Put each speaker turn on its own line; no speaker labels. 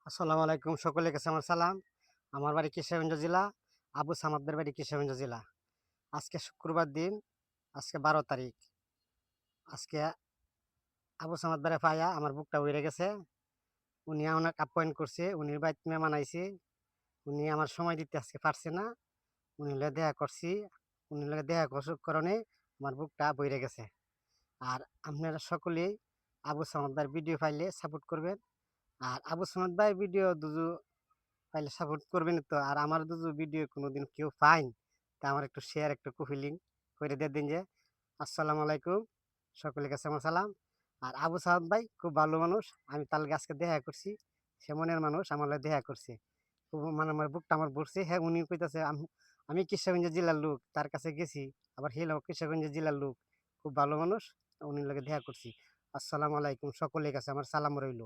আসসালামু আলাইকুম। সকলের কাছে আমার সালাম। আমার বাড়ি কিশোরগঞ্জ জেলা। আবু সামাদদের বাড়ি কিশোরগঞ্জ জেলা। আজকে শুক্রবার দিন। আজকে ১২ তারিখ। আজকে আবু সামাদ বাড়ি পাইয়া আমার বুকটা উইড়ে গেছে। উনি আমাকে আপ্যায়ন করছে। উনির বাড়িতে মেহমান আইছে। উনি আমার সময় দিতে আজকে পারছে না। উনির লগে দেখা করছি। উনির লগে দেখা করার কারণে আমার বুকটা বইরে গেছে। আর আপনারা সকলেই আবু সামাদ ভাইয়ের ভিডিও পাইলে সাপোর্ট করবেন। আর আবু সামাদ ভাইয়ের ভিডিও পাইলে সাপোর্ট করবেন তো। আর আমার যদি ভিডিও কোনোদিন কেউ পাইন তা আমার একটু শেয়ার একটু কপি লিঙ্ক করে দিয়ে দিন যে। আসসালামু আলাইকুম, সকলের কাছে আমার সালাম। আর আবু সাহাদ ভাই খুব ভালো মানুষ। আমি তার লগে আজকে দেখা করছি। সে মনের মানুষ, আমার লগে দেখা করছে। খুব মানে আমার বুকটা আমার ভরছে। হ্যাঁ, উনি কইতাছে আমি কিশোরগঞ্জ জেলার লোক, তার কাছে গেছি। আবার হেলাও কিশোরগঞ্জ জেলার লোক। খুব ভালো মানুষ। উনি লগে দেখা করছি। আসসালামু আলাইকুম, সকলের কাছে আমার সালাম রইল।